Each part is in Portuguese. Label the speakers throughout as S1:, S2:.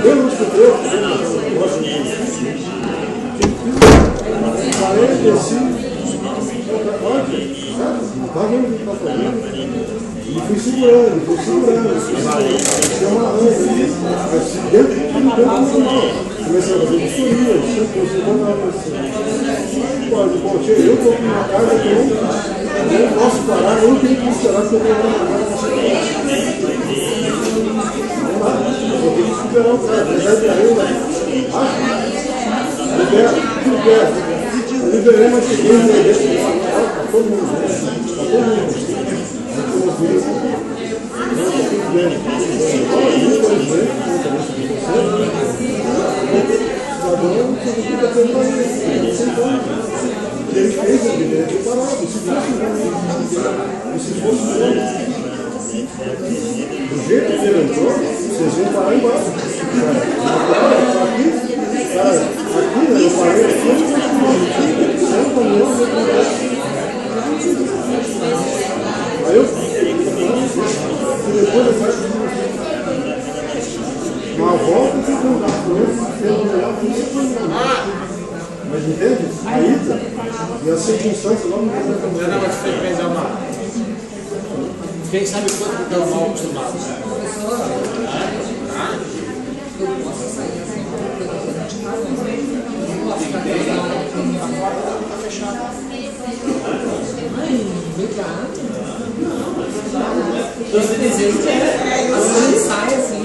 S1: Deus que Deus, 45, tá vendo o que está fazendo? E fui segurando. Chama antes, assim, dentro do normal. Comecei a fazer vistoria, você bota lá assim. Pode, eu estou com uma casa que eu não posso parar, eu não tenho que esperar que eu tenho uma casa para chegar. Não dá, eu vou ter que esperar o cara, apesar de ainda. Liberei, mas cheguei no meio desse lado, está todo mundo vendo, está todo mundo ele fez a vida, ele parado, se fosse do jeito que ele entrou, vocês iam parar embaixo. Aqui, eu parei aqui, aí eu depois eu faço uma volta que não dá com ele, mas entende? A ida e a circunstância logo não
S2: mas tem que pensar mal. Quem sabe quanto que estão mal acostumados?
S3: Tô dizendo que assim sai assim.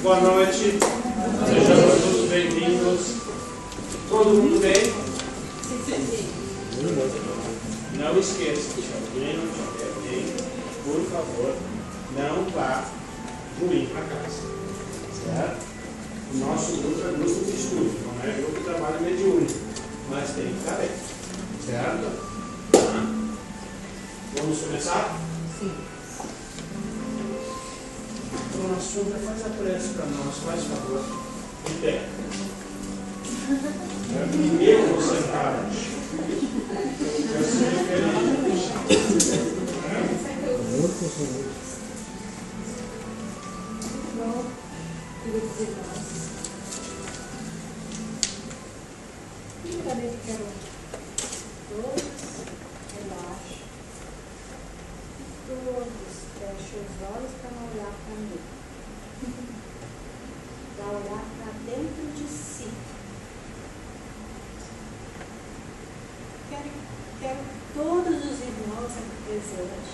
S2: Boa noite, sejam todos bem-vindos. Todo mundo bem? Não esqueça, se alguém não tiver bem, por favor, não vá ruim para casa, certo? O nosso grupo é grupo de estudo, não é grupo de trabalho mediúnico, mas tem que estar bem, certo? Vamos começar?
S3: Sim.
S2: Então, nosso senhor faz a prece para nós, faz favor, de pé. e eu vou sentar-nos. Vai ser diferente.
S4: Bom, queridos irmãos, primeiramente quero todos relaxem, todos fechem os olhos para não olhar para mim, para olhar para dentro de si. Quero todos os irmãos aqui presentes.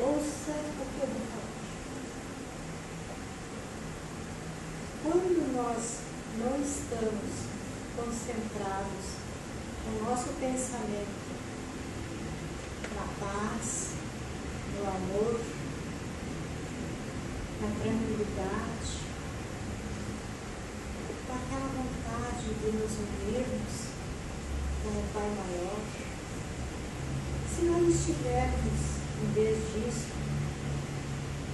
S4: Ouça o que eu vou falar. Quando nós não estamos concentrados no nosso pensamento, na paz, no amor, na tranquilidade, com aquela vontade de nos unirmos com o Pai Maior, se nós estivermos, em vez disso,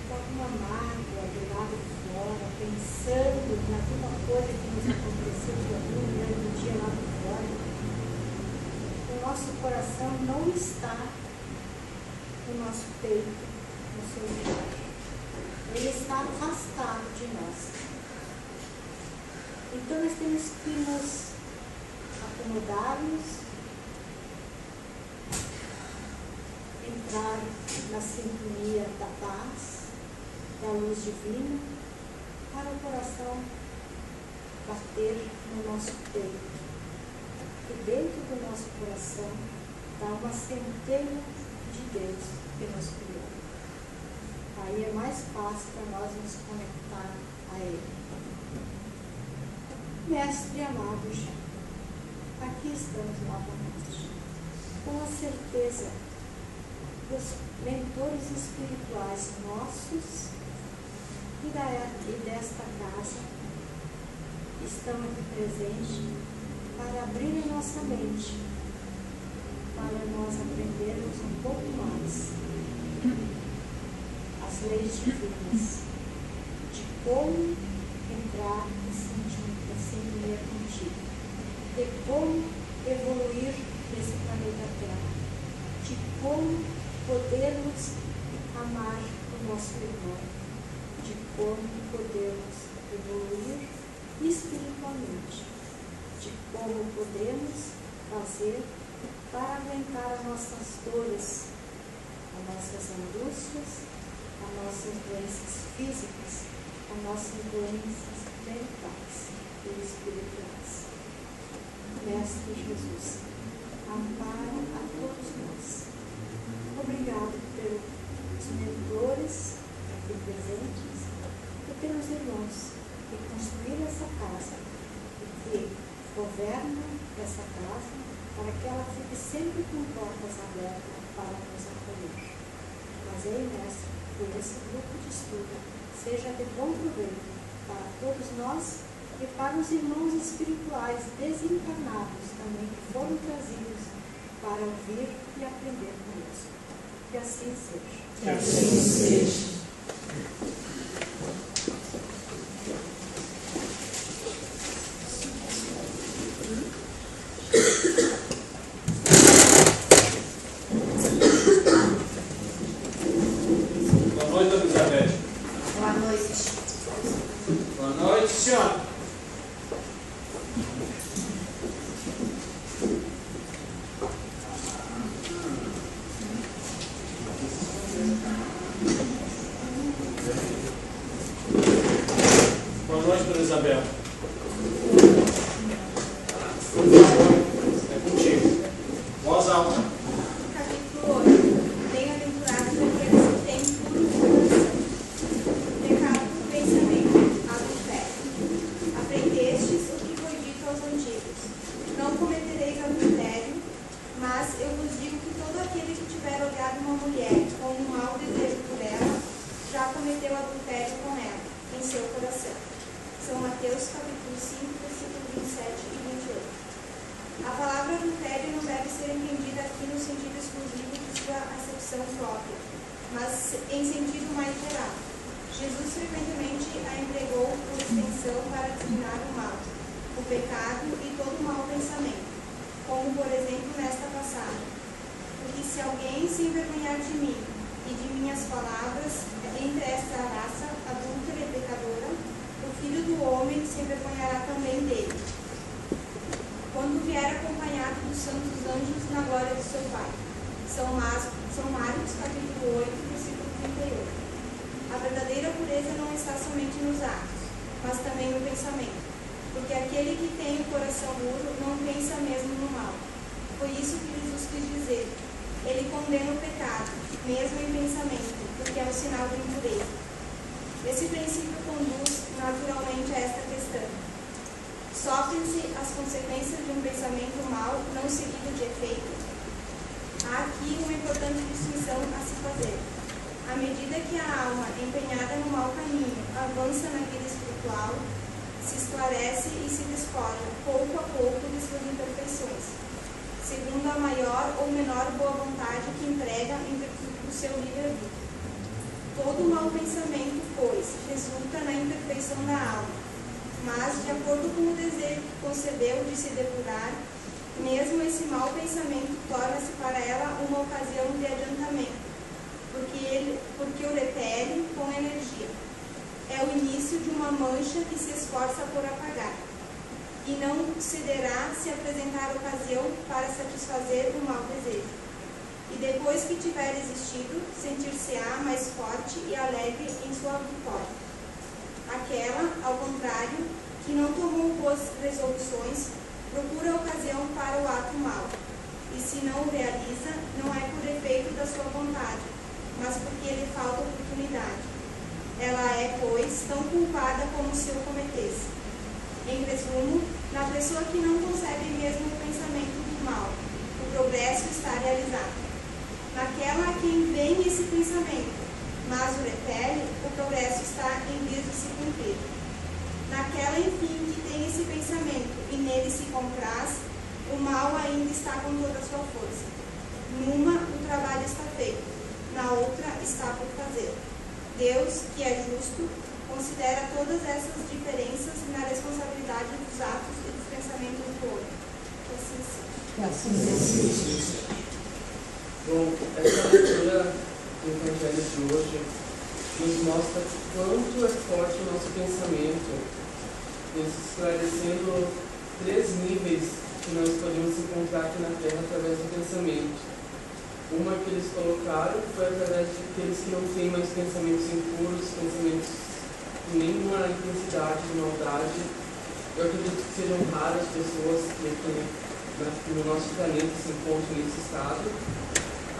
S4: com alguma mágoa do lado de fora, pensando em alguma coisa que nos aconteceu de algum grande dia lá de fora, o nosso coração não está no nosso peito, no seu lugar. Ele está afastado de nós. Então nós temos que nos acomodarmos, entrar na sintonia da paz, da luz divina, para o coração bater no nosso peito. E dentro do nosso coração está uma centelha de Deus que nos criou. Aí é mais fácil para nós nos conectar a Ele. Mestre amado, aqui estamos novamente, com a certeza os mentores espirituais nossos e desta casa estão aqui presentes para abrir a nossa mente, para nós aprendermos um pouco mais as leis divinas, de como entrar em sintonia contigo, de como evoluir nesse planeta Terra, de como podermos amar o nosso irmão, de como podermos evoluir espiritualmente, de como podemos fazer para aguentar as nossas dores, as nossas angústias, as nossas doenças físicas, as nossas doenças mentais e espirituais. Mestre Jesus, ampara a todos nós. Obrigado pelos mentores aqui presentes e pelos irmãos que construíram essa casa e que governam essa casa para que ela fique sempre com portas abertas para nos acolher. Mas aí, mestre, que esse grupo de estudo seja de bom proveito para todos nós e para os irmãos espirituais desencarnados também que foram trazidos para ouvir e aprender conosco. Que assim seja.
S3: Que assim seja.
S2: Boa noite, dona Elizabeth.
S4: Boa noite.
S2: Boa noite, senhora. Boa noite, dona Isabel. Por favor, é contigo. Voz alta.
S5: Capítulo 8. Bem-aventurados aqueles que têm puro coração. Pecado do pensamento, adultério. Aprendestes o que foi dito aos antigos. Não cometereis adultério, mas eu vos digo que todo aquele que tiver olhado uma mulher com um mau desejo por ela, já cometeu adultério com ela, em seu coração. São Mateus capítulo 5, versículos 27 e 28. A palavra adultério não deve ser entendida aqui no sentido exclusivo de sua acepção própria, mas em sentido mais geral. Jesus frequentemente a empregou por extensão para designar o mal, o pecado e todo mau pensamento, como por exemplo nesta passagem. Porque se alguém se envergonhar de mim e de minhas palavras entre esta raça adúltera e pecadora, o Filho do Homem se envergonhará também dele, quando vier acompanhado dos santos anjos na glória de seu Pai. São Marcos, capítulo 8, versículo 38. A verdadeira pureza não está somente nos atos, mas também no pensamento, porque aquele que tem o coração puro não pensa mesmo no mal. Foi isso que Jesus quis dizer. Ele condena o pecado, mesmo em pensamento, porque é um sinal de impureza. Esse princípio conduz naturalmente a esta questão. Sofrem-se as consequências de um pensamento mau não seguido de efeito? Há aqui uma importante distinção a se fazer. À medida que a alma, empenhada no mau caminho, avança na vida espiritual, se esclarece e se despoja, pouco a pouco, de suas imperfeições, segundo a maior ou menor boa vontade que emprega em virtude do seu livre-arbítrio. Todo mau pensamento, pois, resulta na imperfeição da alma, mas, de acordo com o desejo que concebeu de se depurar, mesmo esse mau pensamento torna-se para ela uma ocasião de adiantamento, porque o repele com energia. É o início de uma mancha que se esforça por apagar, e não cederá se apresentar ocasião para satisfazer o mau desejo. E depois que tiver existido, sentir-se-á mais forte e alegre em sua vitória. Aquela, ao contrário, que não tomou boas resoluções, procura ocasião para o ato mau, e se não o realiza, não é por efeito da sua vontade, mas porque lhe falta oportunidade. Ela é, pois, tão culpada como se o cometesse. Em resumo, na pessoa que não concebe mesmo o pensamento do mal, o progresso está realizado. Naquela a quem vem esse pensamento, mas o repele, o progresso está em vias de se cumprir. Naquela, enfim, que tem esse pensamento e nele se compraz, o mal ainda está com toda a sua força. Numa, o trabalho está feito, na outra, está por fazer. Deus, que é justo, considera todas essas diferenças na responsabilidade dos atos e dos pensamentos do outro. Que assim seja.
S3: Bom, essa leitura do Evangelho de hoje nos mostra quanto é forte o nosso pensamento, nos esclarecendo 3 níveis que nós podemos encontrar aqui na Terra através do pensamento. Uma que eles colocaram foi através daqueles que não têm mais pensamentos impuros, pensamentos com nenhuma intensidade de maldade. Eu acredito que sejam raras pessoas que no nosso planeta se encontram nesse estado.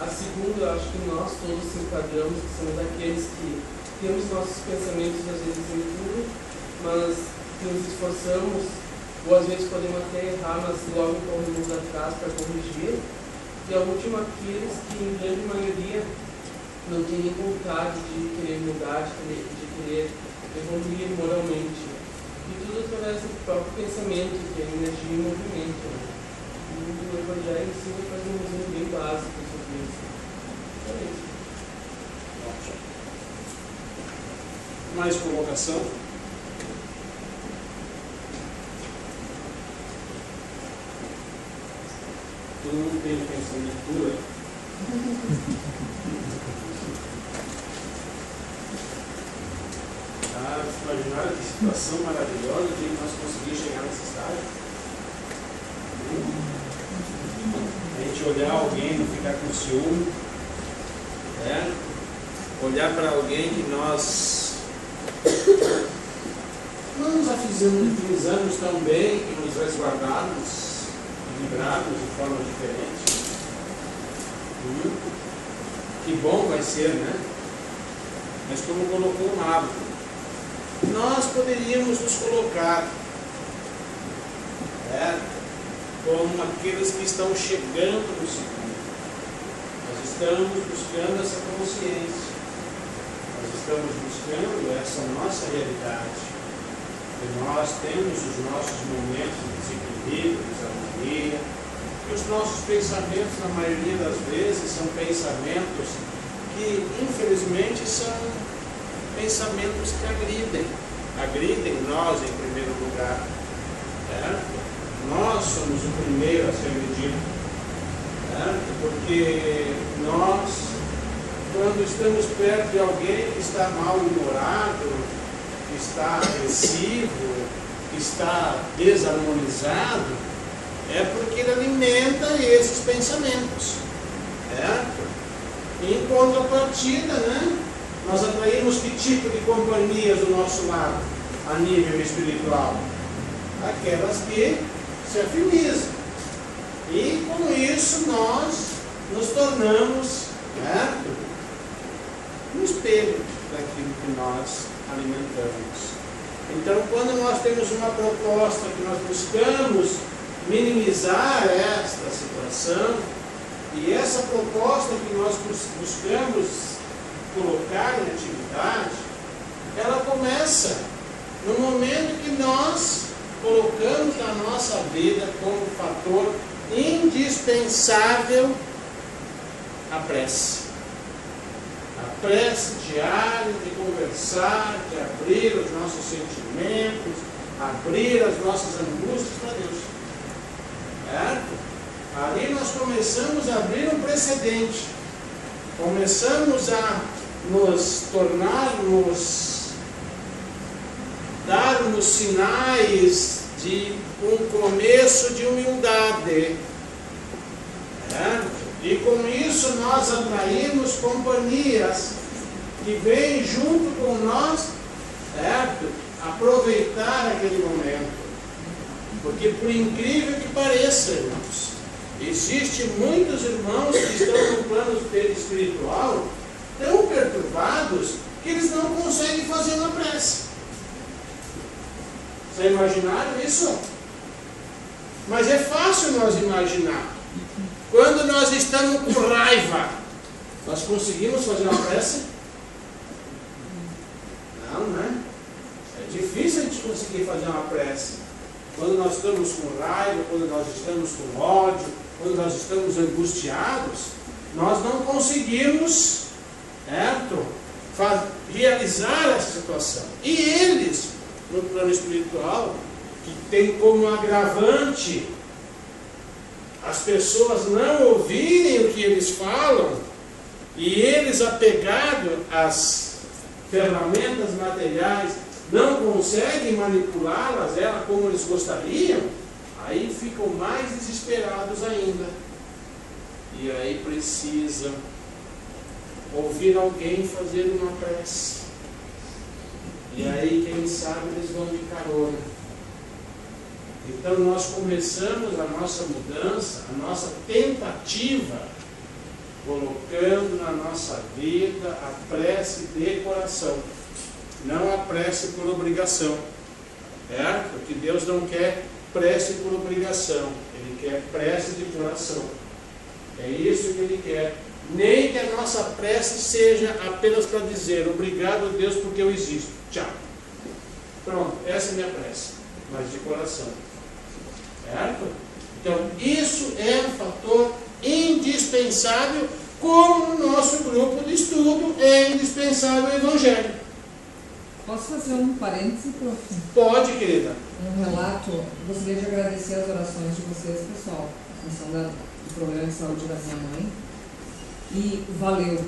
S3: A segunda, eu acho que nós todos se enquadramos, que somos aqueles que temos nossos pensamentos às vezes impuros, mas que nos esforçamos, ou às vezes podemos até errar, mas logo corremos atrás para corrigir. E a última, aqueles que em grande maioria não têm nem vontade de querer mudar, de querer evoluir moralmente. E tudo através do próprio pensamento, que é energia e movimento. E o Evangelho em si faz um resumo bem básico sobre isso. É isso.
S2: Ótimo. Mais colocação? Todo mundo tem pensamento puro. Imaginaram que situação maravilhosa de nós conseguir chegar nesse estágio? A gente olhar alguém, não ficar com ciúme, né? Olhar para alguém que nós não nos utilizamos tão bem e nos resguardarmos, livrarmos de forma diferente. Que bom vai ser, né? Mas como colocou o hábito, nós poderíamos nos colocar como aqueles que estão chegando no segundo. Nós estamos buscando essa consciência, nós estamos buscando essa nossa realidade, que nós temos os nossos momentos de desequilíbrio, desarmonia, e os nossos pensamentos, na maioria das vezes, são pensamentos que, infelizmente, são pensamentos que agridem agridem nós em primeiro lugar. Nós somos o primeiro a ser agredido. Porque nós, quando estamos perto de alguém que está mal-humorado, que está agressivo, que está desarmonizado, é porque ele alimenta esses pensamentos. Em contrapartida, nós atraímos que tipo de companhias do nosso lado, a nível espiritual? Aquelas que se afinizam. E com isso nós nos tornamos um espelho daquilo que nós alimentamos. Então, quando nós temos uma proposta que nós buscamos minimizar esta situação, e essa proposta que nós buscamos colocar em atividade, ela começa no momento que nós colocamos na nossa vida como fator indispensável a prece. A prece diária de conversar, de abrir os nossos sentimentos, abrir as nossas angústias para Deus. Ali nós começamos a abrir um precedente. Começamos a nos tornarmos, darmos sinais de um começo de humildade. E com isso nós atraímos companhias que vêm junto com nós, aproveitar aquele momento. Porque por incrível que pareça, irmãos, existem muitos irmãos que estão no plano espiritual tão perturbados que eles não conseguem fazer uma prece. Vocês imaginaram isso? Mas é fácil nós imaginar. Quando nós estamos com raiva, nós conseguimos fazer uma prece? Não, né? É difícil a gente conseguir fazer uma prece. Quando nós estamos com raiva, quando nós estamos com ódio, quando nós estamos angustiados, nós não conseguimos realizar essa situação. E eles, no plano espiritual, que tem como agravante as pessoas não ouvirem o que eles falam, e eles, apegados às ferramentas materiais, não conseguem manipulá-las, como eles gostariam, aí ficam mais desesperados ainda. E aí precisam ouvir alguém fazer uma prece. E aí, quem sabe, eles vão de carona. Então nós começamos a nossa mudança, a nossa tentativa, colocando na nossa vida a prece de coração, não a prece por obrigação. Porque Deus não quer prece por obrigação, Ele quer prece de coração. É isso que Ele quer. Nem que a nossa prece seja apenas para dizer obrigado a Deus porque eu existo. Tchau. Pronto, essa é a minha prece, mas de coração. Então, isso é um fator indispensável, como no nosso grupo de estudo é indispensável o Evangelho.
S6: Posso fazer um parêntese, prof?
S2: Pode, querida.
S6: Um relato, gostaria de agradecer as orações de vocês, pessoal, em função do programa de saúde da minha mãe. E valeu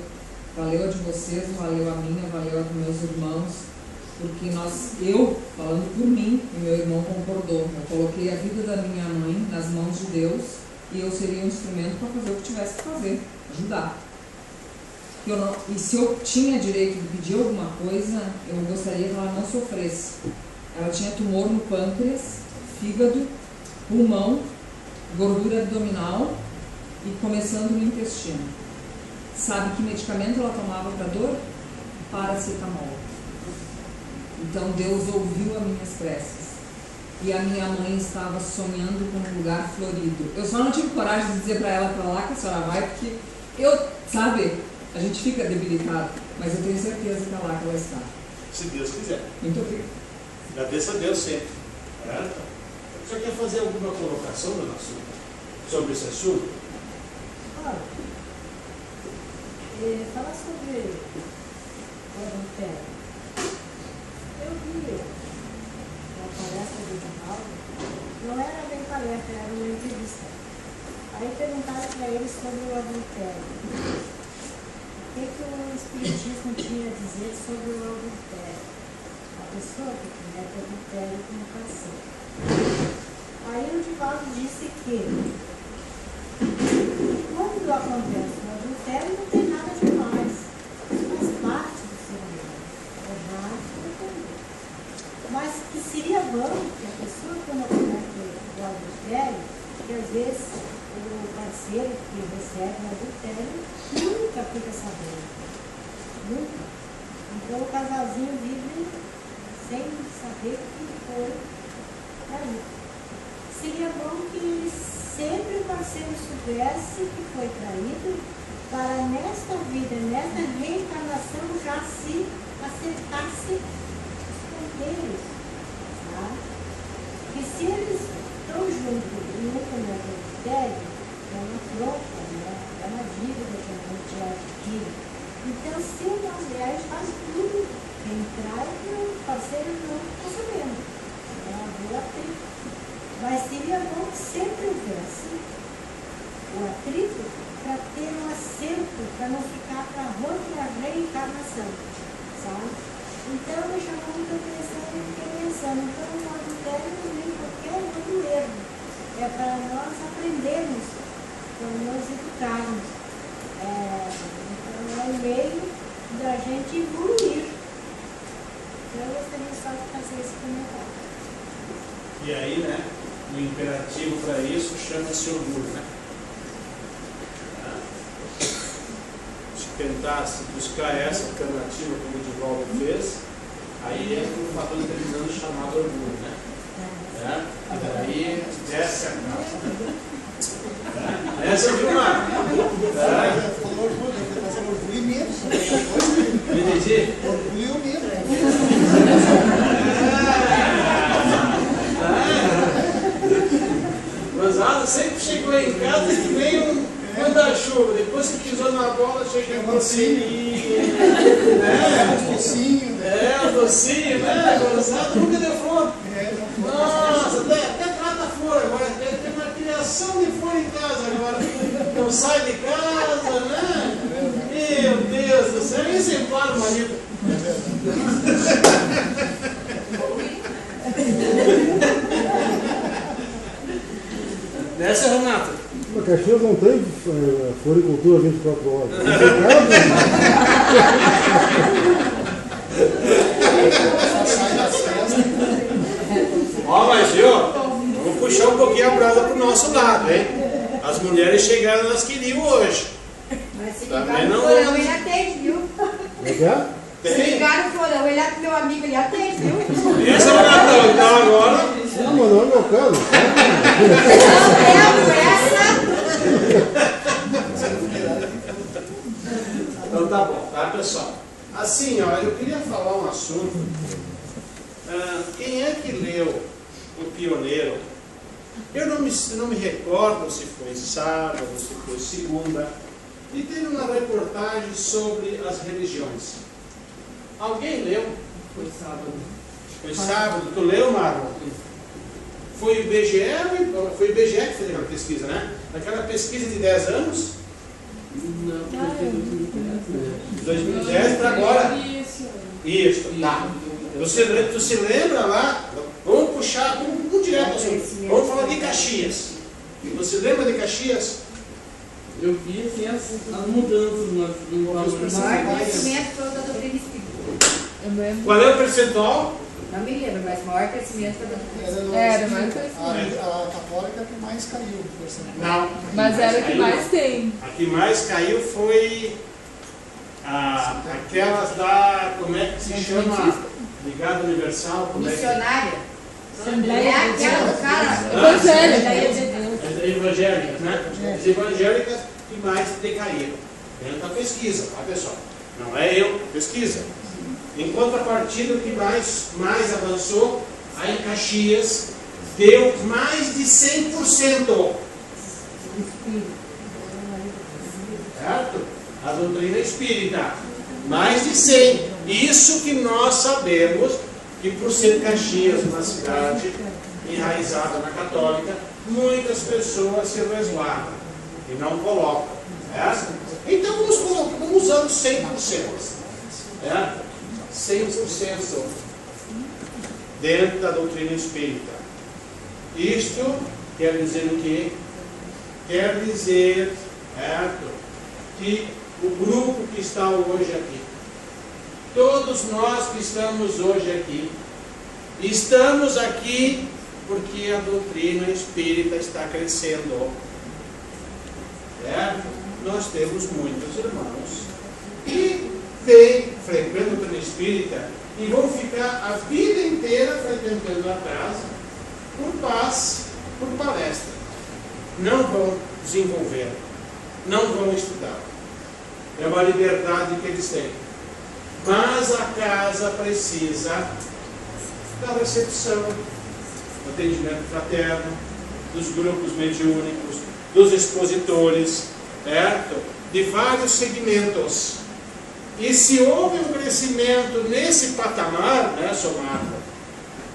S6: a de vocês, valeu a minha, valeu a dos meus irmãos, porque eu, falando por mim, e meu irmão concordou, eu coloquei a vida da minha mãe nas mãos de Deus e eu seria um instrumento para fazer o que tivesse que fazer, ajudar. E se eu tinha direito de pedir alguma coisa, eu gostaria que ela não sofresse. Ela tinha tumor no pâncreas, fígado, pulmão, gordura abdominal e começando no intestino. Sabe que medicamento ela tomava para dor? Paracetamol. Então Deus ouviu as minhas preces. E a minha mãe estava sonhando com um lugar florido. Eu só não tive coragem de dizer para ela para lá que a senhora vai, porque a gente fica debilitado, mas eu tenho certeza que é lá que ela está.
S2: Se Deus quiser.
S6: Muito obrigada.
S2: Agradeço a Deus sempre. Você quer fazer alguma colocação, dona Sônia, sobre esse assunto?
S4: Claro. Falar sobre o adultério. Eu vi era uma entrevista. Aí perguntaram para ele sobre o adultério. O que o Espiritismo tinha a dizer sobre o adultério? A pessoa que comete adultério com o parceiro. Aí o Divaldo disse que quando acontece o adultério não tem nada demais. Faz parte do ser humano. Errar não tem. Mas que seria bom que a pessoa quando comete o adultério, que às vezes o parceiro que recebe o adultério nunca fica sabendo. Nunca. Então o casalzinho vive sem saber que foi traído. Seria bom que sempre o parceiro soubesse que foi traído, para nesta vida, nesta reencarnação, já se acertasse os ponteiros. Tá? E se eles estão juntos e não cometem adultério, é uma troca, né? É uma dívida que a gente adquire. Então, se uma mulher faz tudo, entrar e o parceiro não está sabendo. É uma boa atrito. Mas seria bom que sempre houvesse o atrito para ter um acerto, para não ficar para outra reencarnação, sabe? Então, me chamou muita atenção e fiquei pensando, então, o adultério não é qualquer outro erro. É para nós aprendermos, para nos educarmos. Então, é um meio da gente evoluir. Eu gostaria só de fazer esse comentário.
S2: E aí, né, o imperativo para isso chama-se orgulho, né? Se tentasse buscar essa alternativa, como o Divaldo fez, aí entra um fator determinante chamado orgulho, né? E daí desce a casa. Essa é o Gilmar.
S1: Orgulho mesmo.
S2: Entendi?
S1: Orgulho mesmo.
S2: Rosado sempre chegou em casa que nem um manda-chuva. Depois que pisou na bola, chega um docinho. Um docinho, né? Rosado nunca deu flor. Nossa, até trata flor agora. Tem uma criação de flor em casa agora. Não sai de casa, né? Meu Deus do céu, exemplar o marido. Nessa, Renato?
S1: A Caxias não tem floricultura 24 horas.
S2: Ó, mas viu? Vamos puxar um pouquinho a brasa pro nosso lado, hein? As mulheres chegaram, elas queriam hoje.
S5: Mas se
S2: Também
S5: ligar no
S2: não
S5: florão,
S2: vamos.
S5: ele atende, viu?
S1: É que é?
S5: Se ligar no florão, ele é meu amigo, ele atende, viu?
S2: Esse é o Natal, então agora.
S1: Não, mas não é meu caso.
S5: Não, essa.
S2: Então tá bom, tá, pessoal? Assim, ó, eu queria falar um assunto. Quem é que leu O Pioneiro? Eu não me recordo se foi sábado, se foi segunda. E teve uma reportagem sobre as religiões. Alguém leu?
S3: Foi sábado.
S2: Foi sábado. Tu leu, Marlon? Foi o IBGE que fez aquela pesquisa, né? Aquela pesquisa de 10 anos?
S3: Não, foi de
S2: 2010 para agora. Isso, tá. Tu se lembra lá? Vamos puxar, vamos direto ao assunto. Vamos falar de Caxias. Você lembra de Caxias?
S3: Eu vi assim, as mudanças no valor.
S5: Maior crescimento foi o da doutrina espírita.
S2: Qual é o percentual?
S5: Não me lembro, mas maior crescimento foi o da doutrina espírita.
S6: Era mais crescimento.
S1: A católica é a que mais caiu.
S2: Não.
S6: Mas era o que
S2: Caiu,
S6: mais
S2: não.
S6: tem.
S2: A que mais caiu foi aquelas da, como é que se chama? Ligada Universal, como é que...
S5: Missionária.
S6: Assembleia
S5: É
S6: de
S5: aquela do cara.
S6: Evangélica.
S2: As evangélicas, né? As evangélicas que mais decaíram. Dentro da pesquisa, tá, pessoal? Não é eu, pesquisa. Em contrapartida, o que mais avançou, aí em Caxias, deu mais de 100%. Certo? A doutrina espírita. Mais de 100%. Isso que nós sabemos, que por ser Caxias uma cidade enraizada na católica, muitas pessoas se resguardam e não colocam. Certo? Então vamos usando 100%. Certo? 100% dentro da doutrina espírita. Isto quer dizer o quê? Quer dizer, certo, que o grupo que está hoje aqui, todos nós que estamos hoje aqui, estamos aqui porque a doutrina espírita está crescendo. Certo? Nós temos muitos irmãos que frequentam a doutrina espírita e vão ficar a vida inteira frequentando a casa por paz, por palestra. Não vão desenvolver, não vão estudar. É uma liberdade que eles têm. Mas a casa precisa da recepção, do atendimento fraterno, dos grupos mediúnicos, dos expositores, certo? De vários segmentos. E se houve um crescimento nesse patamar, né, Somata,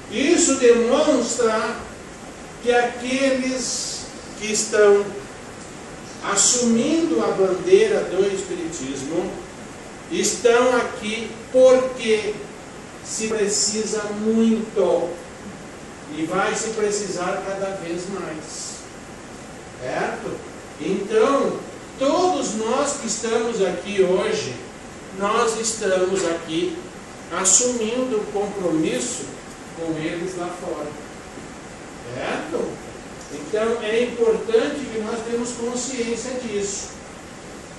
S2: isso demonstra que aqueles que estão assumindo a bandeira do Espiritismo estão aqui porque se precisa muito e vai se precisar cada vez mais. Certo? Então, todos nós que estamos aqui hoje, nós estamos aqui assumindo um compromisso com eles lá fora. Certo? Então, é importante que nós tenhamos consciência disso.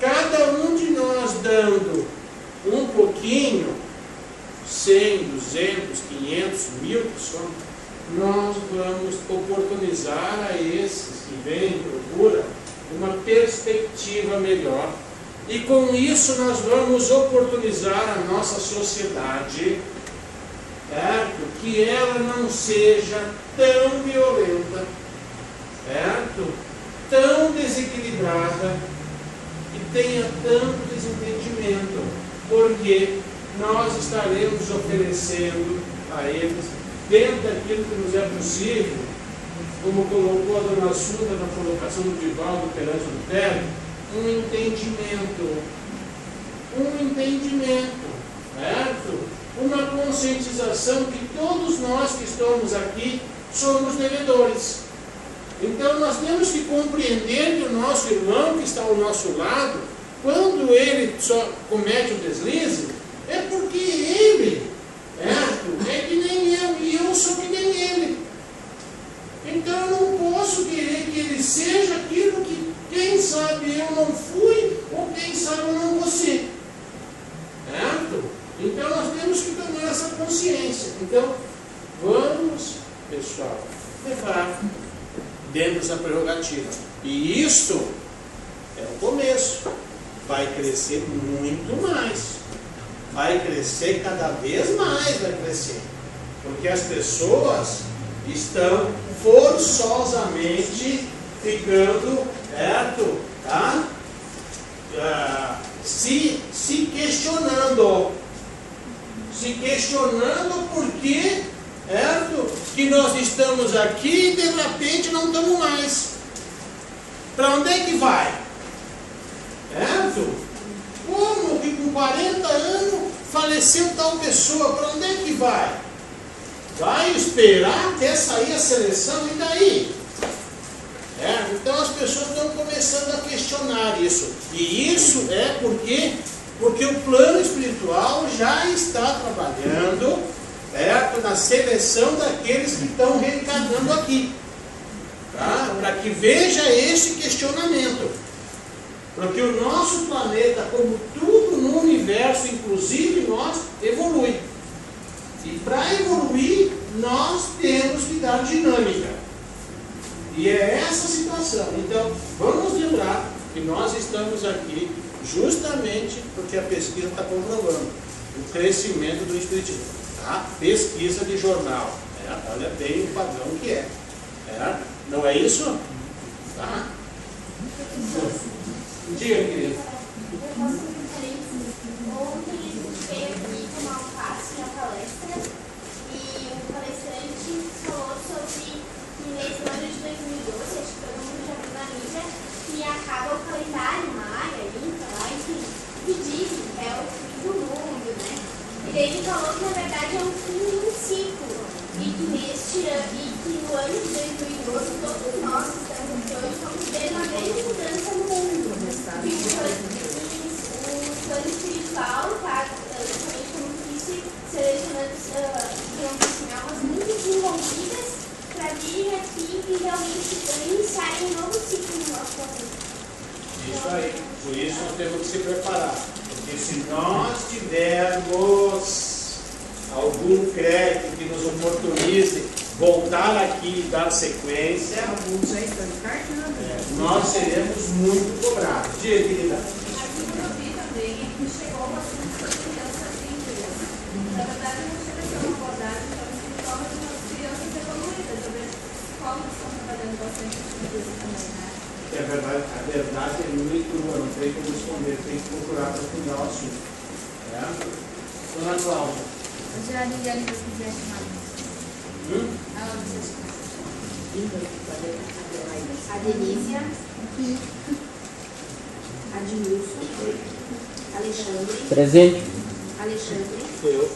S2: Cada um de nós dando um pouquinho, 100, 200, 500, 1000 pessoas, nós vamos oportunizar a esses que vêm em procura uma perspectiva melhor. E com isso nós vamos oportunizar a nossa sociedade, certo? Que ela não seja tão violenta, certo? Tão desequilibrada e tenha tanto desentendimento, porque nós estaremos oferecendo a eles, dentro daquilo que nos é possível, como colocou a dona Sunda na colocação do Divaldo perante o Tério, um entendimento, certo? Uma conscientização que todos nós que estamos aqui somos devedores. Então nós temos que compreender que o nosso irmão que está ao nosso lado, quando ele só comete o deslize, é porque ele, certo? É que nem eu, e eu sou que nem ele. Então eu não posso querer que ele seja aquilo que, quem sabe, eu não fui, ou quem sabe eu não vou ser. Certo? Então nós temos que tomar essa consciência. Então, vamos, pessoal, levar dentro dessa prerrogativa. E isto é o começo. Vai crescer muito mais. Vai crescer cada vez mais, vai crescer. Porque as pessoas estão forçosamente ficando, certo? Tá? Se questionando. Se questionando por que, certo? Que nós estamos aqui e de repente não estamos mais. Para onde é que vai? Certo? Como que com 40 anos faleceu tal pessoa? Para onde é que vai? Vai esperar até sair a seleção e daí? Então as pessoas estão começando a questionar isso. E isso é porque o plano espiritual já está trabalhando, certo? Na seleção daqueles que estão reencarnando aqui. Tá? Para que veja esse questionamento. Porque o nosso planeta, como tudo no universo, inclusive nós, evolui. E para evoluir, nós temos que dar dinâmica. E é essa situação. Então, vamos lembrar que nós estamos aqui justamente porque a pesquisa está comprovando o crescimento do Espiritismo. Tá? Pesquisa de jornal. Olha bem o padrão que é. Não é isso? Tá? Diga, querido.
S5: Eu posso fazer ontem a gente veio aqui tomar um passe na palestra e o palestrante falou sobre escolhidas para vir aqui e realmente iniciarem um novo ciclo no nosso país.
S2: Isso aí. Por isso nós temos que se preparar. Porque se nós tivermos algum crédito que nos oportunize voltar aqui e dar sequência, nós seremos muito cobrados. Diga, querida.
S7: Aqui no Rio também chegou bastante crianças em inglês. Na verdade, não chega a ser uma abordagem, então, escola de umas crianças evoluídas. Eu vejo que as escolas estão trabalhando bastante isso também, né?
S2: É verdade, a verdade é muito crua, não tem como esconder, tem que procurar para estudar o assunto. É? Dona Cláudia.
S7: Hoje a Liliane, se quiser chamar. Aonde você chama?
S5: A Denícia, a Dilson, Alexandre,
S8: Presente.
S5: Alexandre,
S8: Eu.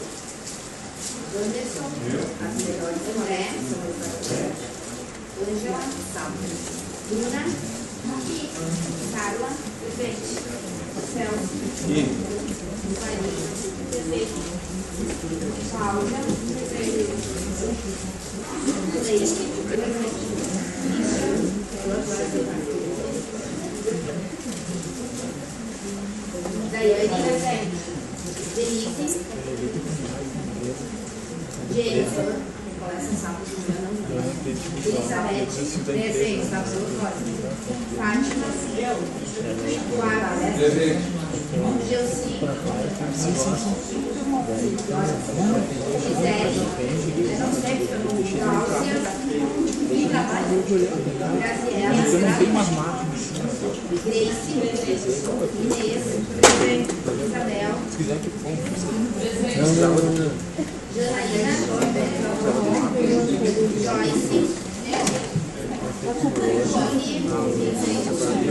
S5: Anderson, André, Ângela, Bruna, Carla, Celso, Maria, Cláudia, Daiane, Denise, Jennifer, Elizabeth, presente, Fátima, Clara, Gelsi, Gisele, Cláudia, Graziela, Grace, Inês, Isabel, Janaína, Joyce,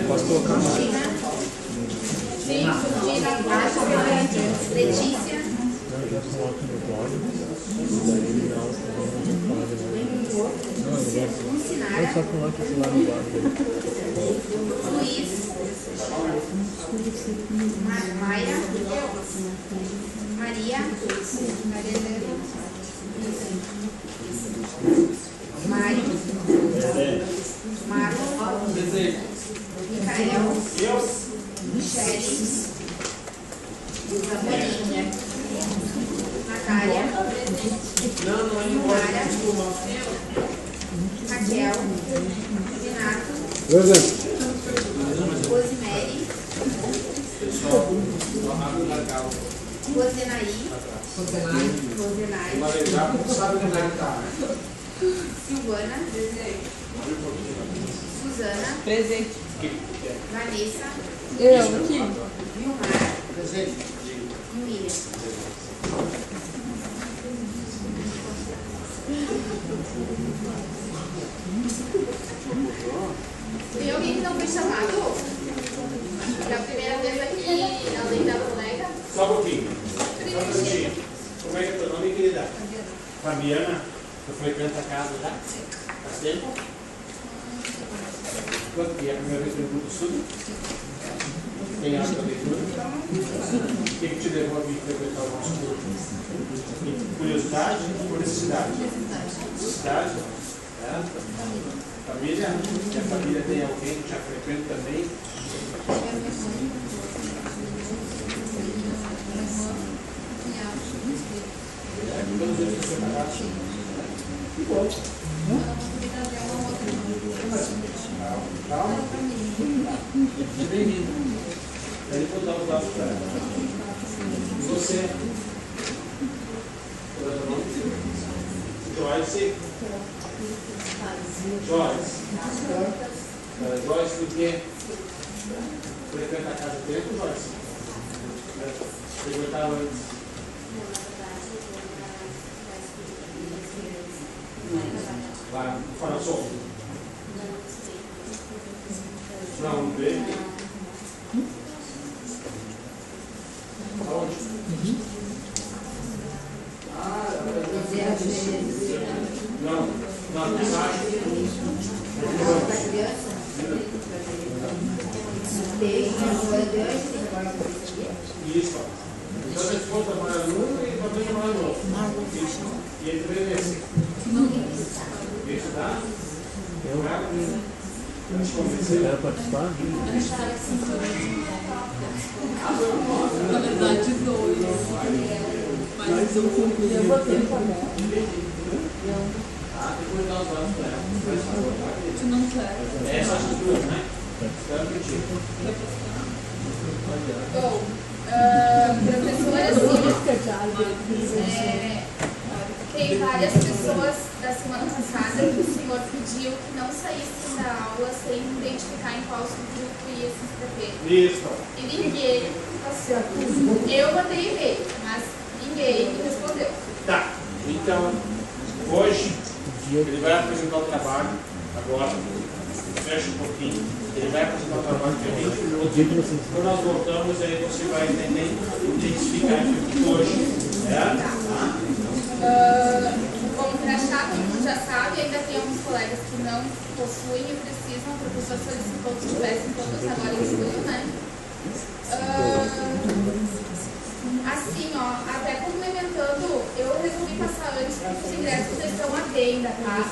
S8: Posso colocar mais?
S5: Gina, Letícia, Lucinara,
S8: Eu só coloco esse lá no lado.
S5: Luiz, Maia, Maria, Mário, Marlon, Micael, Michele, Monique, Natália, Mara, Raquel, Renato, Rosemary, Rosenaí, Silvana, Suzana,
S6: Presente.
S5: Vanessa,
S6: Eu aqui.
S5: Vilmar e William. Tem alguém que não foi chamado? É a primeira vez aqui, além da colega?
S2: Só um pouquinho. Só um minutinho. Como é que é teu nome, querida? Fabiana. Tu frequenta a casa já? Faz tempo? Quanto que é a primeira vez no Grupo Sul? Tem hábito da leitura? O que te levou a vir frequentar o nosso grupo? Curiosidade ou necessidade? Necessidade? É? Família? Se a família tem alguém que já frequenta também? Todos eles frequentados? Que bom. Calma. Seja bem-vindo. Aí depois dá os dados para ela. E você? Qual é o nome? Joyce. Joyce. Joyce, do que? Frequenta a casa dentro, Joyce? Frequentava antes? Lá no Farol. Não, não veio. Aonde? Não, não, mensagem. Isso. Então a esposa mora num e também mora no outro. E entre nesse. Isso dá?
S8: Quero participar?
S6: Na verdade, dois. Mas eu votei também.
S2: Depois dá os dados para ela. Faz favor, tá?
S6: Tu não quer.
S2: Essas duas, né? Espero que te.
S7: Bom, professora Silvia, tem várias pessoas da semana passada que o senhor pediu que não saíssem da aula sem identificar em qual subgrupo ia se inscrever.
S2: Isso.
S7: E ninguém passou. Eu mandei e-mail, mas ninguém me respondeu.
S2: Tá. Então, hoje, ele vai apresentar o trabalho, agora, fecha um pouquinho, ele vai apresentar o trabalho que é 20 minutos. Quando nós voltamos, aí você vai entender, identificar aqui hoje.
S7: Bom, crachá, como tu já sabe, ainda tem alguns colegas que não possuem e precisam. O professor solicitou que tivessem todos agora em julho, né? Assim, ó, até complementando, eu resolvi passar antes porque os ingressos já estão à venda, tá?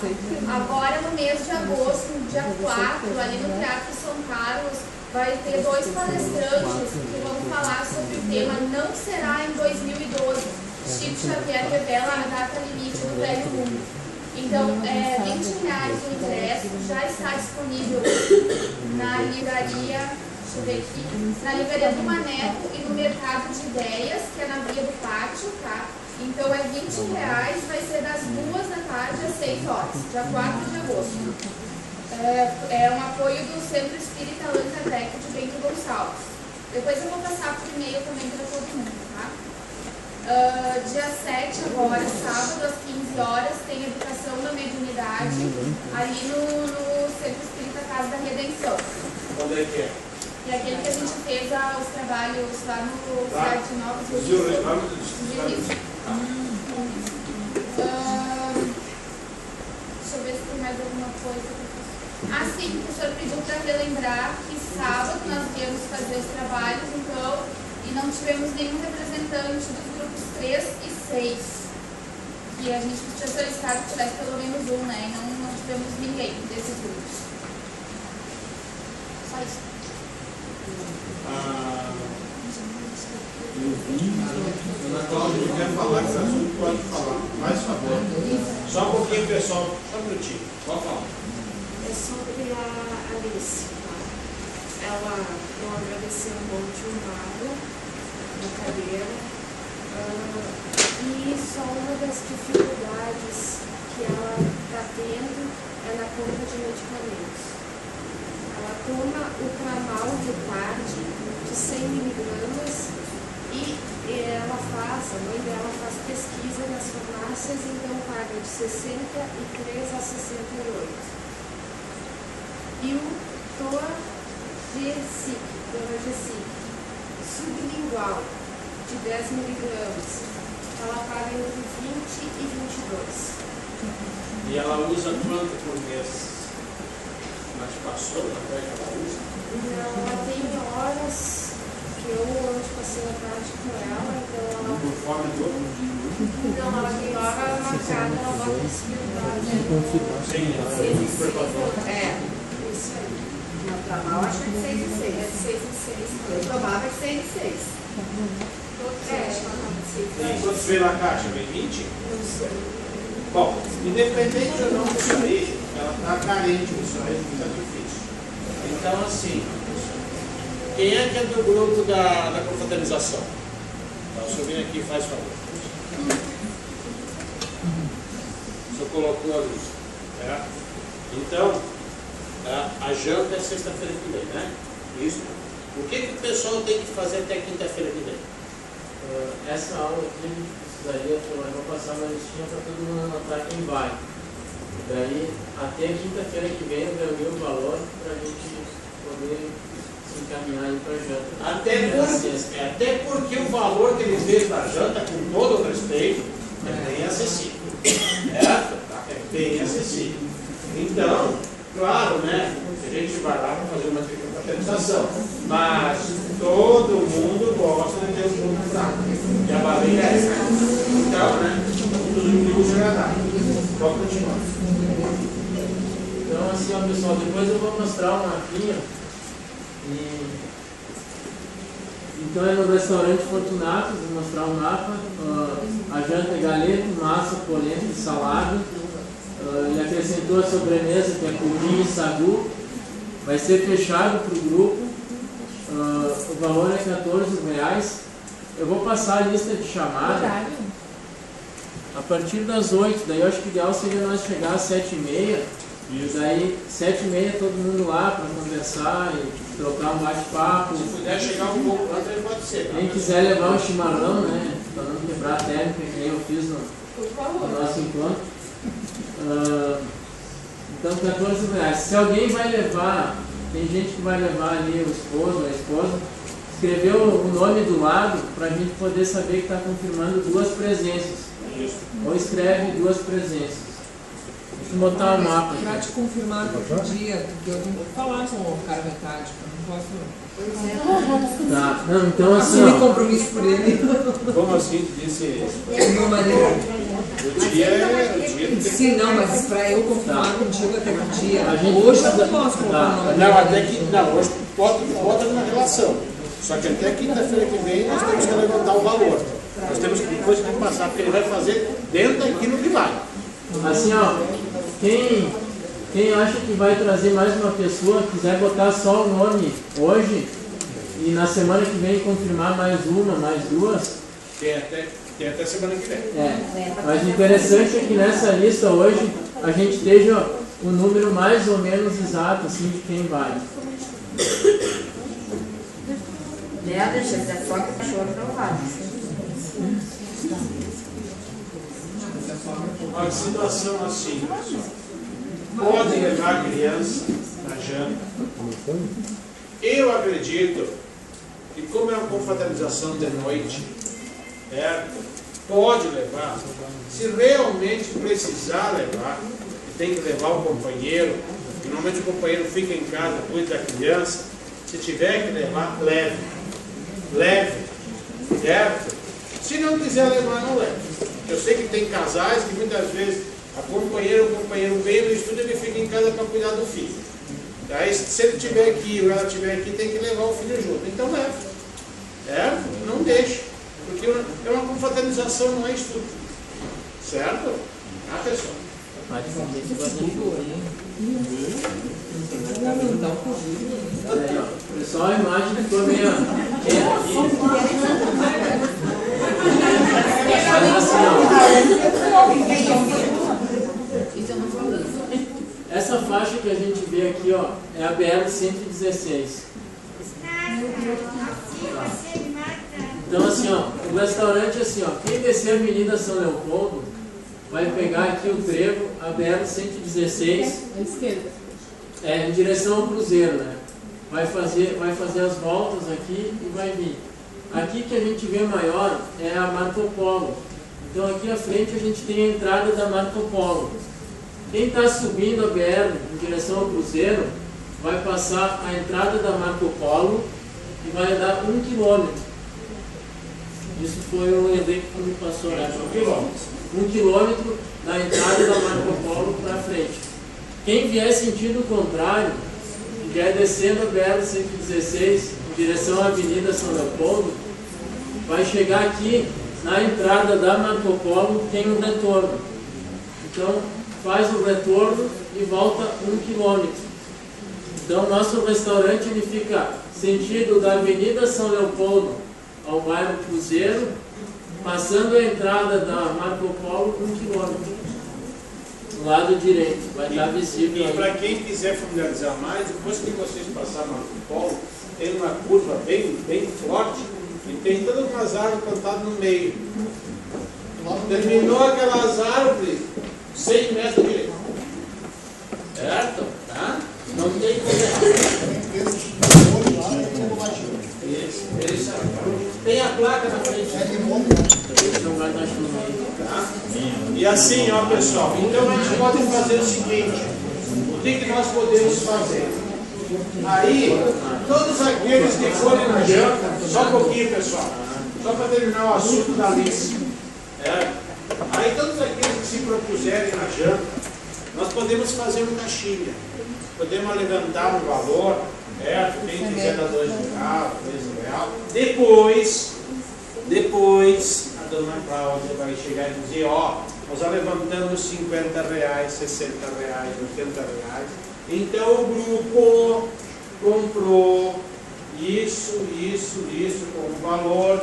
S7: Agora, no mês de agosto, no dia 4, ali no Teatro São Carlos, vai ter 2 palestrantes que vão falar sobre o tema Não Será em 2012. Chico Xavier revela a data limite do velho mundo. Então, R$20 o ingresso, já está disponível na livraria, deixa eu ver aqui, na livraria do Maneco e no Mercado de Ideias, que é na Via do Pátio, tá? Então é R$20, vai ser das 2 da tarde às 6 horas, dia 4 de agosto. É um apoio do Centro Espírita Allan Kardec de Bento Gonçalves. Depois eu vou passar por e-mail também para todo mundo, tá? Dia 7 agora, sábado, às 15 horas, tem Educação na Mediunidade, ali no Centro Espírita Casa da Redenção.
S2: Onde é que é?
S7: E aquele que a gente fez os trabalhos lá no Cidade de Novos
S2: Registro.
S7: Deixa eu ver se tem mais alguma coisa. Sim, o professor pediu para relembrar que sábado nós viemos fazer os trabalhos, então, e não tivemos nenhum representante dos grupos 3 e 6. E a gente tinha solicitado que tivesse pelo menos um, né? E não tivemos ninguém desses grupos. Só isso.
S2: Ana Cláudia, eu quero falar que esse assunto pode falar. Faz favor. Só um pouquinho, pessoal. Só um minutinho. Pode falar.
S9: É sobre a Alice. Ela não agradeceu um monte de vaga na cadeira. E só uma das dificuldades que ela está tendo é na compra de medicamentos. Ela toma o Tramal de tarde de 100 miligramas e a mãe dela faz pesquisa nas farmácias, então paga de 63 a 68. E o Torgesic, sublingual, de 10 miligramas, ela paga entre 20 e 22.
S2: E ela usa quanto por mês? Mas passou até que ela usa?
S9: Não, ela tem horas que eu hoje passei a tarde com ela, então ela...
S2: Por forma de outro?
S9: Não, ela tem hora marcada, ela vai conseguir dar,
S2: Sim,
S9: isso aí.
S5: No trabalho, acho que é de 6 e 6.
S9: É de 6 em 6.
S5: Eu tomava de 6 e 6.
S2: E quantos veio na caixa? Vem 20?
S9: Não sei.
S2: Bom, independente ou não disso aí, ela está carente disso aí, está difícil. Então, assim, quem é que é do grupo da confraternização? Tá, o senhor vem aqui e faz favor. O senhor colocou a luz. Tá? Então, a janta é sexta-feira que vem, né? Isso. O que o pessoal tem que fazer até quinta-feira que vem?
S10: Essa aula aqui a gente precisaria, eu vou passar uma listinha para todo mundo anotar quem vai. Daí, até quinta-feira que vem eu reuni o valor para a gente poder se encaminhar aí para a janta.
S2: Até porque o valor que eles veem para a janta, com todo o respeito, é bem acessível. É bem acessível. Então, claro, né? A gente vai lá para fazer uma confraternização, mas todo mundo gosta de ter um grupo fraco. E a barriga é essa. Então, né? Tudo muito agradável. Pode continuar.
S10: Então, assim, ó, pessoal, depois eu vou mostrar um mapinha. Então é no restaurante Fortunato, vou mostrar um mapa. A janta é galeto, massa, polenta e salada. Ele acrescentou a sobremesa, que é pudim e sagu. Vai ser fechado para o grupo. O valor é R$14. Eu vou passar a lista de chamada a partir das 8. Daí eu acho que o ideal seria nós chegar às 7h30. E daí 7h30 todo mundo lá para conversar e trocar um bate-papo.
S2: Se puder chegar um pouco antes, pode ser.
S10: Quem quiser levar um chimarrão, né? Para não quebrar a térmica, que nem eu fiz no nosso encontro. Então R$14. Se alguém vai levar, tem gente que vai levar ali o esposo ou a esposa, escreveu o nome do lado para a gente poder saber que está confirmando 2 presenças.
S2: Isso.
S10: Ou escreve 2 presenças. Deixa eu botar o mapa
S6: Para
S10: aqui.
S6: te confirmar outro dia, porque eu tenho que falar com o cara metádico, eu não posso
S10: Tá. Não, então assim,
S6: assumir
S10: ó,
S6: compromisso por ele.
S2: Como assim disse?
S6: Meu marido.
S2: O dia é o dia.
S6: Sim, não, mas para eu confirmar contigo até que dia.
S10: A gente-
S6: Hoje eu não posso colocar o nome
S2: Não,
S6: dele.
S2: até que. Não, hoje bota na relação. Só que até quinta-feira que vem nós temos que levantar o valor. Nós temos que depois que passar, porque ele vai fazer dentro daquilo que vai.
S10: assim, ó, quem acha que vai trazer mais uma pessoa, quiser botar só o nome hoje e na semana que vem confirmar mais uma, mais 2.
S2: Tem até semana que vem.
S10: Mas o interessante é que nessa lista hoje a gente esteja o número mais ou menos exato assim, de quem vai.
S2: A situação assim, pessoal. Pode levar a criança na janta. Eu acredito que como é uma confraternização de noite, pode levar. Se realmente precisar levar, tem que levar o companheiro. Normalmente o companheiro fica em casa, cuida da criança. Se tiver que levar, leve. Leve. Certo? Se não quiser levar, não leve. Eu sei que tem casais que muitas vezes o companheiro vem no estudo e ele fica em casa para cuidar do filho. Aí se ele estiver aqui ou ela estiver aqui, tem que levar o filho junto. Então leve. Não deixe. Porque é uma confraternização, não é estudo. Certo? Tá, pessoal?
S10: Pode fazer esse guarda-chuva aí. Aí, ó. Pessoal, a imagem ficou meio quieto aqui. Mas assim, ó. Essa faixa que a gente vê aqui, ó, é a BR-116. Então assim, ó, o restaurante assim, ó, quem descer a Avenida São Leopoldo vai pegar aqui o trevo, a BR-116,
S6: À esquerda.
S10: em direção ao Cruzeiro, né? Vai fazer as voltas aqui e vai vir. Aqui que a gente vê maior é a Marco Polo. Então aqui à frente a gente tem a entrada da Marco Polo. Quem está subindo a BR em direção ao Cruzeiro vai passar a entrada da Marco Polo e vai andar 1 quilômetro. Isso foi o evento que me passou, né? 1 quilômetro da entrada da Marco Polo para frente. Quem vier sentido contrário, vier descendo a BR-116 em direção à Avenida São Leopoldo, vai chegar aqui na entrada da Marco Polo, tem um retorno. Então faz o retorno e volta 1 quilômetro. Então nosso restaurante ele fica sentido da Avenida São Leopoldo ao bairro Cruzeiro, passando a entrada da Marco Polo 1 quilômetro. Do lado direito, vai estar visível.
S2: E para quem quiser familiarizar mais, depois que vocês passarem Marco Polo, tem uma curva bem forte e tem todas umas árvores plantadas no meio. Terminou aquelas árvores, 100 metros direito. Certo? Tá? Não tem como errar. Isso. Tem a placa na frente. Tá? E assim, ó pessoal, então a gente pode fazer o seguinte: o que nós podemos fazer? Aí, todos aqueles que forem na janta, só um pouquinho pessoal, só para terminar o assunto da lista. Aí todos aqueles que se propuserem na janta, nós podemos fazer uma caixinha. Podemos levantar um valor, quem quiser dar R$2, R$3. Depois, a dona Cláudia vai chegar e dizer, nós já levantamos R$50, R$60, R$80. Então o grupo comprou isso com um valor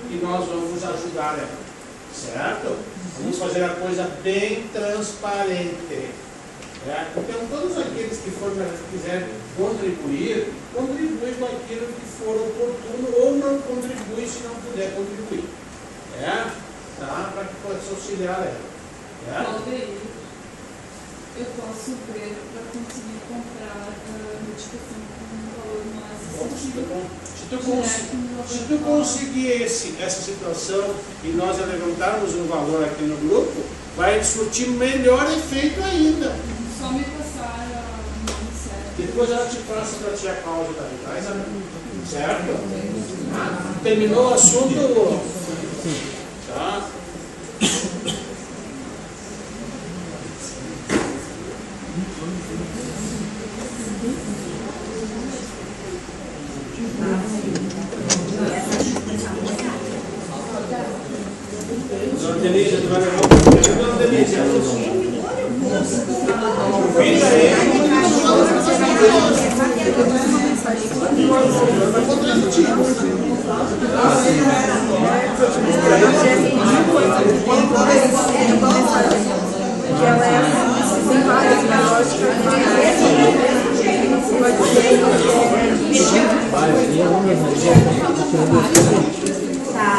S2: que nós vamos ajudar ela. Certo? Vamos fazer a coisa bem transparente. Então todos aqueles que quiserem contribuir com aquilo que for oportuno ou não contribui se não puder contribuir. Para que possa auxiliar ela.
S9: Eu posso ver para conseguir comprar medicação com um valor mais
S2: se tu conseguir essa situação e nós levantarmos um valor aqui no grupo, vai surtir melhor efeito ainda.
S9: Só me passar a nome certo.
S2: Depois ela te passa para a tia Cláudia também, certo? Terminou o assunto? Tá? Dona Denise, tu vai levar o primeiro? Dona Denise, convida ele.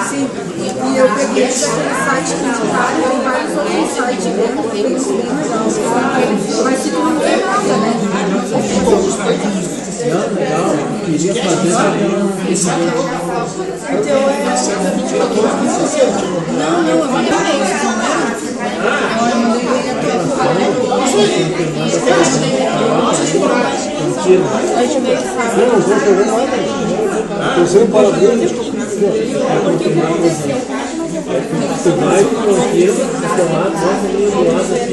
S5: Sim, e eu peguei esse site principal, tem vários outros sites dentro, tem bem legal. Mas se tu não tem nada, né?
S8: Não, legal, eu queria fazer só que eu não fiz.
S5: Então não, eu mandei
S1: Terceiro parabéns.
S8: Tu vai com o tiro, tomar, bota ali do lado assim.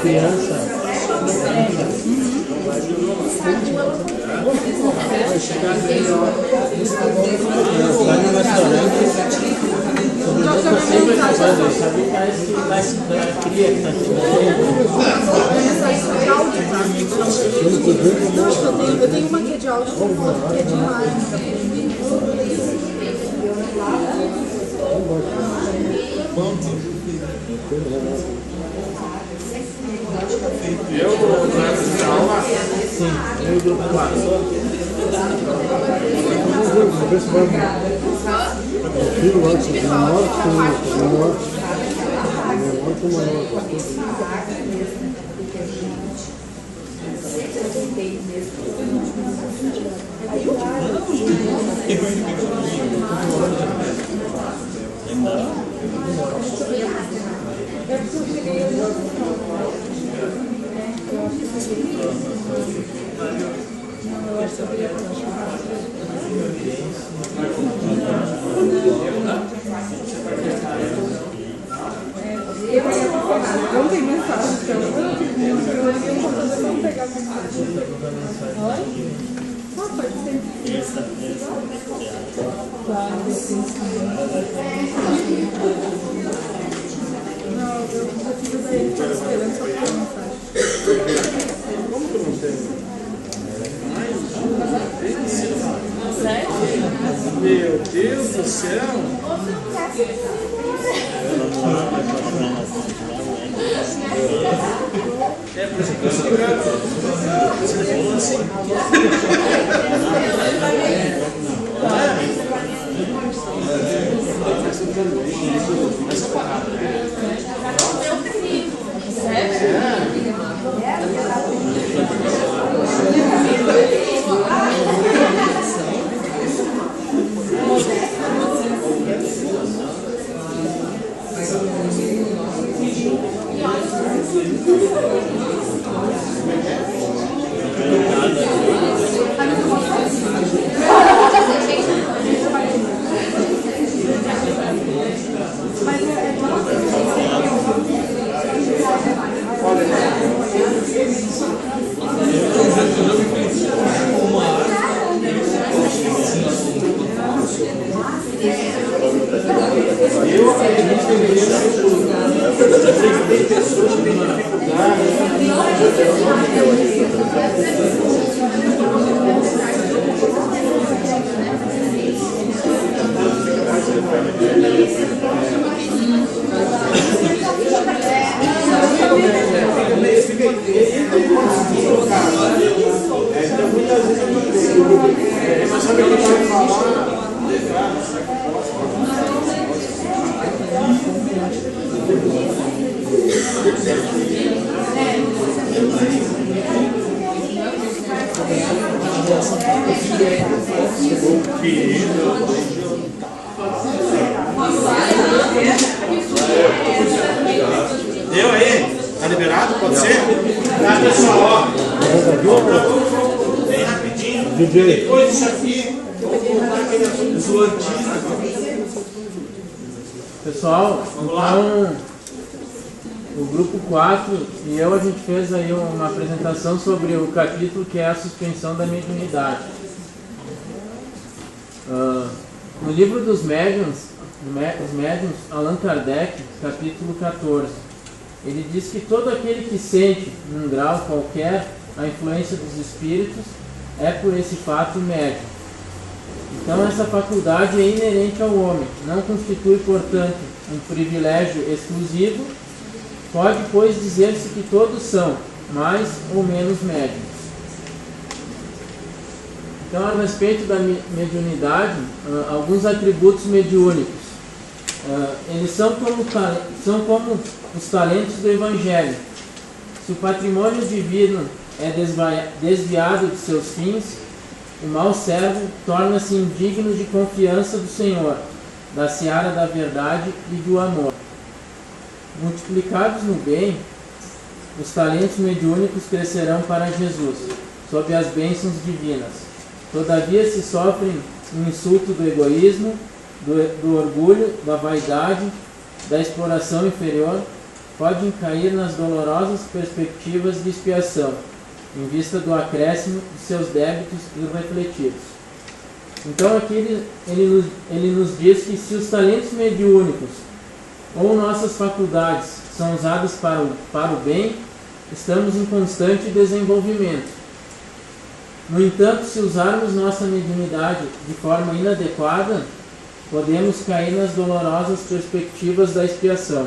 S8: Criança. Vai no restaurante, sempre sabe que cria que está
S5: eu tenho uma que é de áudio que é demais.
S2: Eu vou na aula?
S8: Sim, eu e o grupo 4.
S1: O filho lá, que é menor que o maior.
S5: Não tem mensagem, então. Eu liguei um computador pra não pegar mensagem. Pode ser. Não, eu já fiz daí, estou esperando só pegar mensagem.
S2: Como que não tem? Meu Deus do céu! É por isso que eu sou grato. Você falou assim. Essa parada, né? Eu acredito que deveria ser tudo. Tem pessoas que têm então muitas vezes eu não mas sabe o que eu quero falar? Deu aí? Tá liberado? Pode ser? Tá, pessoal, ó. Bem rapidinho. Depois disso aqui, eu vou voltar aquele assunto zoantismo.
S10: Pessoal, então o grupo 4 e eu, a gente fez aí uma apresentação sobre o capítulo que é a suspensão da mediunidade. No livro dos médiuns, Allan Kardec, capítulo 14, ele diz que todo aquele que sente, num grau qualquer, a influência dos espíritos, é por esse fato médium. Então essa faculdade é inerente ao homem, não constitui, portanto, um privilégio exclusivo. Pode, pois, dizer-se que todos são, mais ou menos médiuns. Então, a respeito da mediunidade, alguns atributos mediúnicos. Eles são como os talentos do Evangelho. Se o patrimônio divino é desviado de seus fins, o mau servo torna-se indigno de confiança do Senhor, da seara da verdade e do amor. Multiplicados no bem, os talentos mediúnicos crescerão para Jesus, sob as bênçãos divinas. Todavia, se sofrem o insulto do egoísmo, do orgulho, da vaidade, da exploração inferior, podem cair nas dolorosas perspectivas de expiação, em vista do acréscimo de seus débitos irrefletidos. Então aqui ele nos diz que se os talentos mediúnicos ou nossas faculdades são usadas para o bem, estamos em constante desenvolvimento. No entanto, se usarmos nossa mediunidade de forma inadequada, podemos cair nas dolorosas perspectivas da expiação.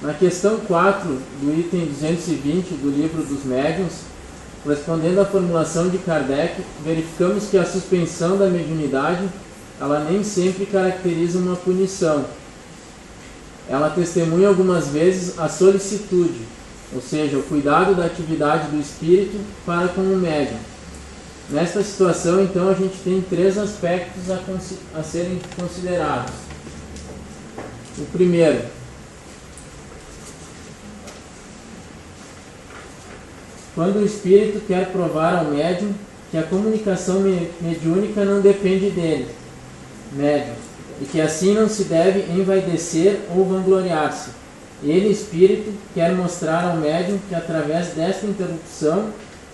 S10: Na questão 4 do item 220 do livro dos médiuns, respondendo à formulação de Kardec, verificamos que a suspensão da mediunidade, ela nem sempre caracteriza uma punição. Ela testemunha algumas vezes a solicitude, ou seja, o cuidado da atividade do espírito para com o médium. Nesta situação, então, a gente tem 3 aspectos a serem considerados. O primeiro, quando o espírito quer provar ao médium que a comunicação mediúnica não depende dele, médium, e que assim não se deve envaidecer ou vangloriar-se. Ele, espírito, quer mostrar ao médium que através desta interrupção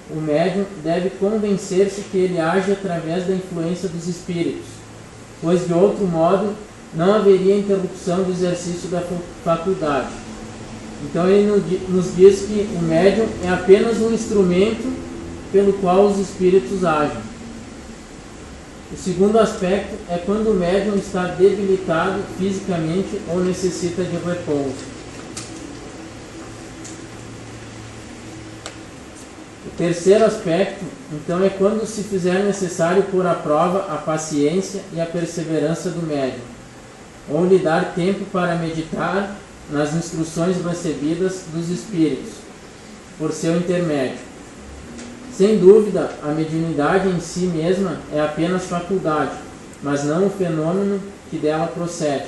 S10: o médium deve convencer-se que ele age através da influência dos espíritos, pois de outro modo não haveria interrupção do exercício da faculdade. Então ele nos diz que o médium é apenas um instrumento pelo qual os espíritos agem. O segundo aspecto é quando o médium está debilitado fisicamente ou necessita de repouso. O terceiro aspecto, então, é quando se fizer necessário pôr à prova a paciência e a perseverança do médium, ou lhe dar tempo para meditar nas instruções recebidas dos espíritos, por seu intermédio. Sem dúvida, a mediunidade em si mesma é apenas faculdade, mas não o fenômeno que dela procede.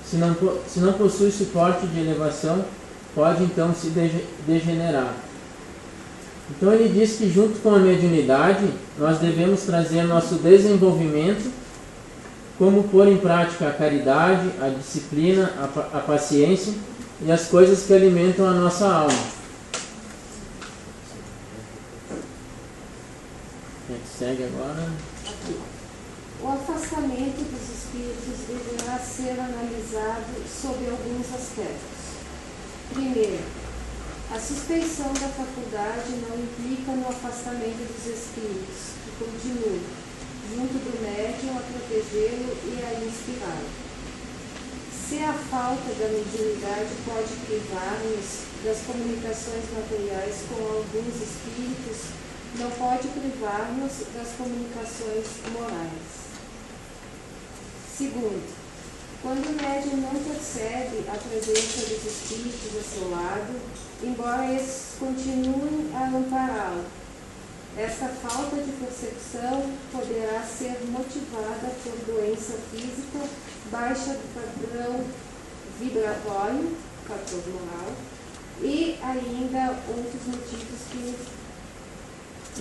S10: se não possui suporte de elevação, pode então se degenerar. Então ele diz que junto com a mediunidade, nós devemos trazer nosso desenvolvimento, como pôr em prática a caridade, a disciplina, a paciência e as coisas que alimentam a nossa alma. Segue agora.
S9: O afastamento dos espíritos deverá ser analisado sob alguns aspectos. Primeiro, a suspeição da faculdade não implica no afastamento dos espíritos, que continuam junto do médium a protegê-lo e a inspirá-lo. Se a falta da mediunidade pode privar-nos das comunicações materiais com alguns espíritos, não pode privar-nos das comunicações morais. Segundo, quando o médium não percebe a presença dos espíritos a seu lado, embora esses continuem a ampará-lo, esta falta de percepção poderá ser motivada por doença física, baixa do padrão vibratório, fator moral, e ainda outros motivos que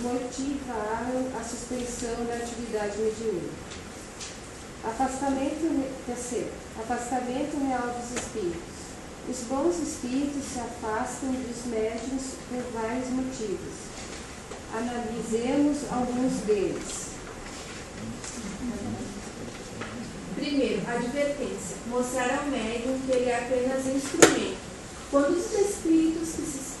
S9: motivaram a suspensão da atividade mediúnica. Terceiro, afastamento real dos espíritos. Os bons espíritos se afastam dos médiuns por vários motivos. Analisemos alguns deles.
S5: Primeiro, advertência. Mostrar ao médium que ele é apenas instrumento. Quando os espíritos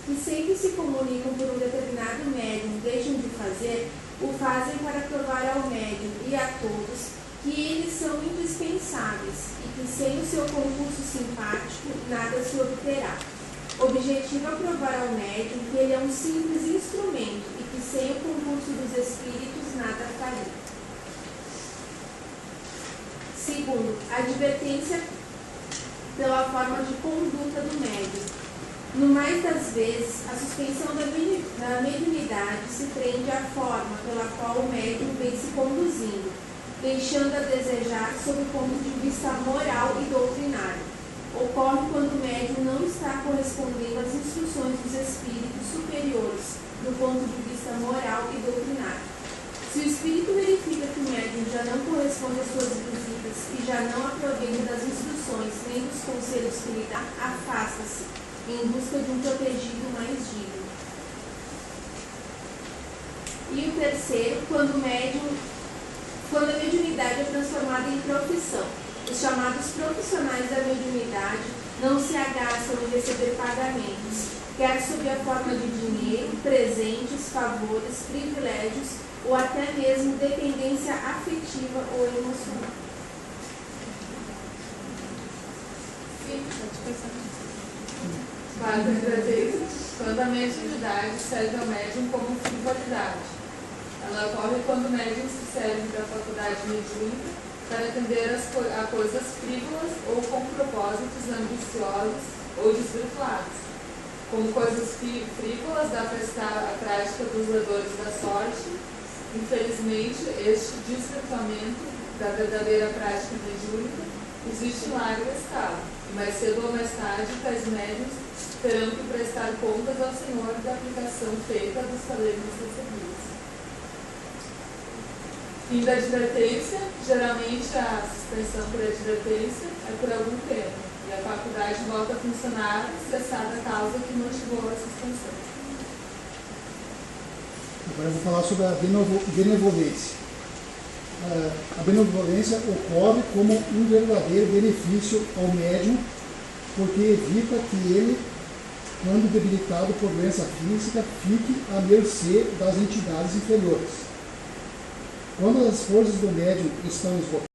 S5: que sempre se comunicam por um determinado médium deixam de fazer, o fazem para provar ao médium e a todos que eles são indispensáveis e que sem o seu concurso simpático nada se obterá. O objetivo é provar ao médium que ele é um simples instrumento e que sem o concurso dos espíritos nada faria. Segundo, advertência pela forma de conduta do médium. No mais das vezes, a suspensão da mediunidade se prende à forma pela qual o médium vem se conduzindo, deixando a desejar sob o ponto de vista moral e doutrinário. Ocorre quando o médium não está correspondendo às instruções dos espíritos superiores, do ponto de vista moral e doutrinário. Se o espírito verifica que o médium já não corresponde às suas visitas e já não aproveita das instruções nem dos conselhos que lhe dá, afasta-se, em busca de um protegido mais digno. E o terceiro, quando a mediunidade é transformada em profissão. Os chamados profissionais da mediunidade não se agaçam em receber pagamentos, quer sob a forma de dinheiro, presentes, favores, privilégios ou até mesmo dependência afetiva ou emocional.
S3: Quarta advertência. Quando a mediunidade serve ao médium como frivolidade. Ela ocorre quando o médium se serve da faculdade mediúnica para atender a coisas frívolas ou com propósitos ambiciosos ou desvirtuados. Como coisas frívolas dá para estar a prática dos ladores da sorte. Infelizmente, este desvirtuamento da verdadeira prática mediúnica existe em larga escala, e mais cedo ou mais tarde tais médiuns terão que prestar contas ao Senhor da aplicação feita dos talegos recebidos. Fim da advertência. Geralmente a suspensão por advertência é por algum tempo, e a faculdade volta a funcionar cessada a causa que motivou a suspensão.
S1: Agora eu vou falar sobre a benevolência. A benevolência ocorre como um verdadeiro benefício ao médium, porque evita que ele, quando debilitado por doença física, fique à mercê das entidades inferiores. Quando as forças do médium estão esgotadas,